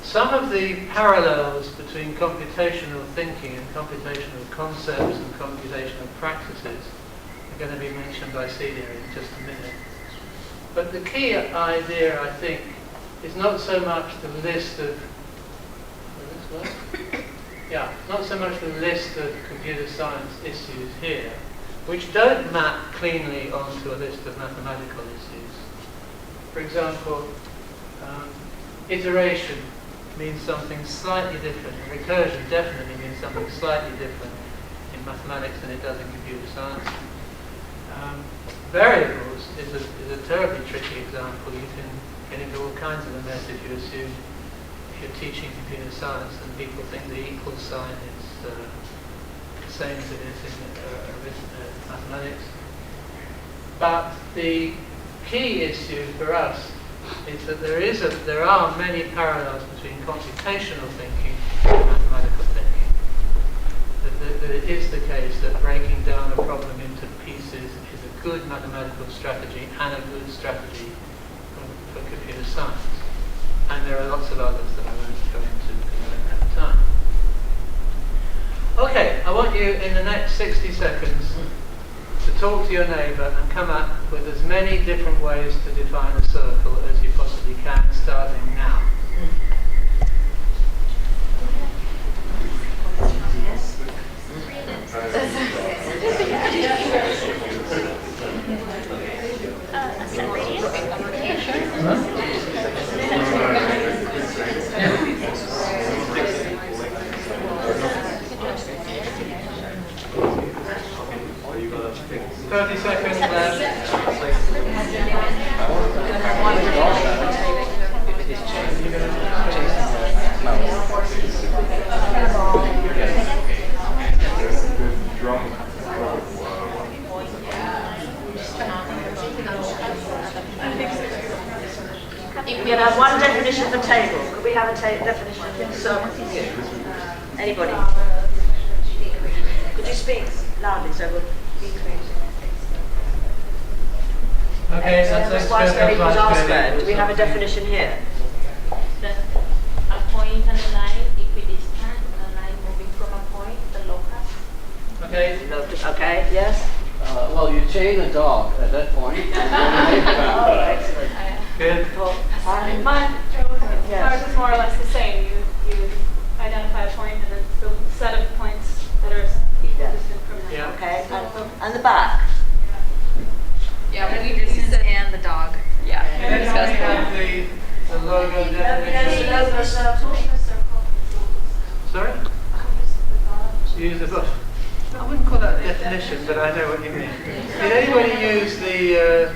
Some of the parallels between computational thinking and computational concepts and computational practices are going to be mentioned by Celia in just a minute. But the key idea, I think, is not so much the list of not so much the list of computer science issues here, which don't map cleanly onto a list of mathematical issues. For example, iteration means something slightly different. Recursion definitely means something slightly different in mathematics than it does in computer science. Variables is a terribly tricky example. You can get into all kinds of a mess if you assume if you're teaching computer science and people think the equal sign is the same as it is in mathematics. But the key issue for us is that there are many parallels between computational thinking and mathematical thinking. That it is the case that breaking down a problem into pieces is a good mathematical strategy and a good strategy for computer science. And there are lots of others that I won't go into because I don't have time. Okay, I want you in the next 60 seconds to talk to your neighbour and come up with as many different ways to define a circle as you possibly can, starting now. Seconds left. We have one definition for table. Could we have a definition of circle? Anybody? Could you speak loudly so we'll be clear? Okay, that's R². Do we have a definition here? A point and a line equidistant, a line moving from a point, the locus. Okay. Okay, yes? Well, you chain a dog at that point. Oh, excellent. Good. Ours is more or less the same. You identify a point and then the set of points that are equidistant from that. Yeah. Okay, and the back? Yeah, we distance and the dog. Yeah, we discussed that. The logo definition. Sorry? Use the book. I wouldn't call that a definition, but I know what you mean. Did anybody use the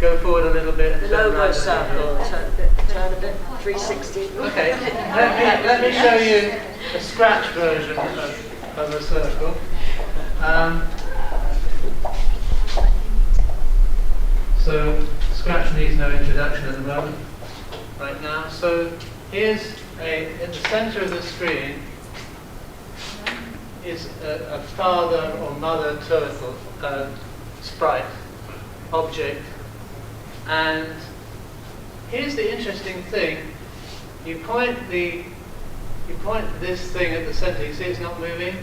go forward a little bit? The logo circle, turn a bit, 360. Okay, let me show you a scratch version of a circle. So Scratch needs no introduction at the moment, right now. So here's in the center of the screen is a father or mother turtle sprite object, and here's the interesting thing: you point this thing at the center. You see it's not moving.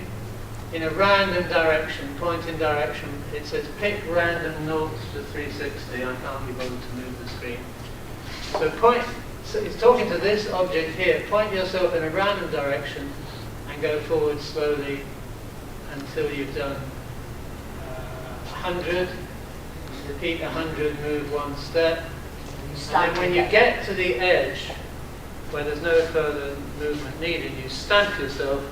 In a random direction, point in direction, it says pick random 0 to 360. I can't be bothered to move the screen. So it's talking to this object here. Point yourself in a random direction and go forward slowly until you've done 100. Repeat 100, move one step. And then when you get to the edge, where there's no further movement needed, you stamp yourself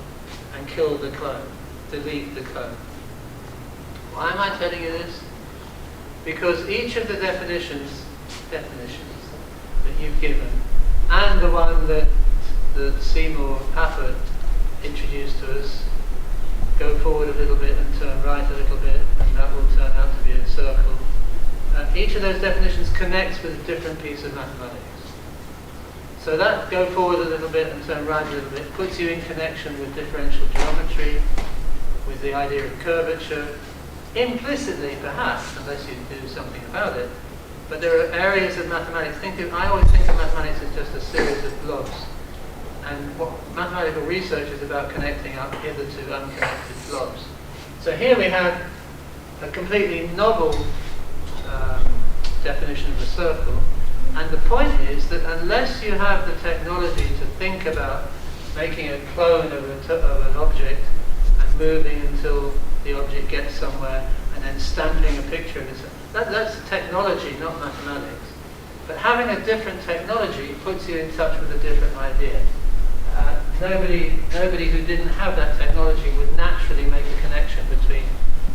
and kill the clone. Delete the code. Why am I telling you this? Because each of the definitions that you've given, and the one that Seymour Papert introduced to us, go forward a little bit and turn right a little bit, and that will turn out to be a circle. Each of those definitions connects with a different piece of mathematics. So that go forward a little bit and turn right a little bit puts you in connection with differential geometry, with the idea of curvature, implicitly perhaps, unless you do something about it. But there are areas of mathematics. I always think of mathematics mathematics is just a series of blobs. And what mathematical research is about connecting up hitherto unconnected blobs. So here we have a completely novel definition of a circle. And the point is that unless you have the technology to think about making a clone of an object and moving until the object gets somewhere and then stamping a picture of it, that's technology, not mathematics. But having a different technology puts you in touch with a different idea. Nobody who didn't have that technology would naturally make a connection between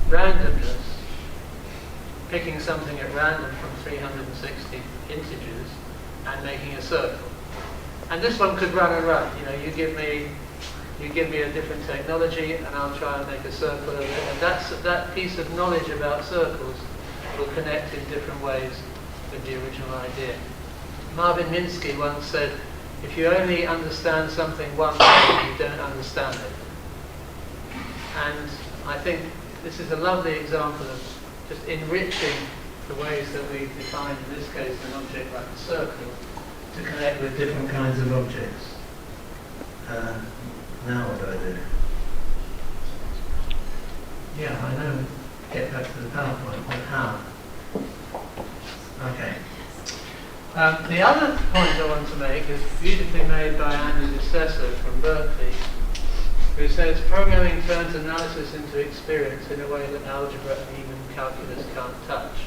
randomness, picking something at random from 360 integers, and making a circle. And this one could run and run. You know, you give me a different technology, and I'll try and make a circle of it. And that piece of knowledge about circles will connect in different ways with the original idea. Marvin Minsky once said, if you only understand something one way, you don't understand it. And I think this is a lovely example of just enriching the ways that we define, in this case, an object like a circle, to connect with different kinds of objects. Now what do I do? Yeah, I know. Get back to the PowerPoint, but how? Okay. The other point I want to make is beautifully made by Andy DeSesso from Berkeley, who says programming turns analysis into experience in a way that algebra and even calculus can't touch.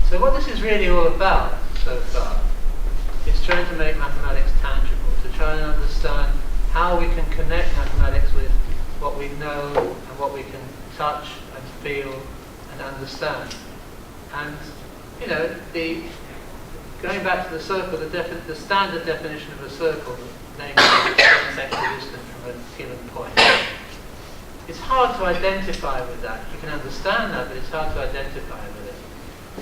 So what this is really all about so far is trying to make mathematics tangible, to try and understand how we can connect mathematics with what we know and what we can touch and feel and understand. And, you know, going back to the circle, the standard definition of a circle, namely it's equidistant from a given point. It's hard to identify with that. You can understand that, but it's hard to identify with it.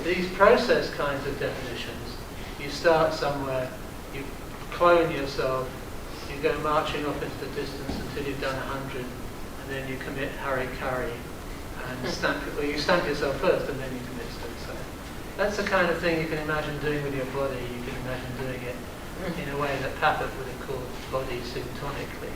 These process kinds of definitions, you start somewhere, you clone yourself, you go marching off into the distance until you've done 100, and then you commit harikari, and you stamp yourself first, and then you commit suicide. That's the kind of thing you can imagine doing with your body. You can imagine doing it in a way that Papert would have called body symptonically.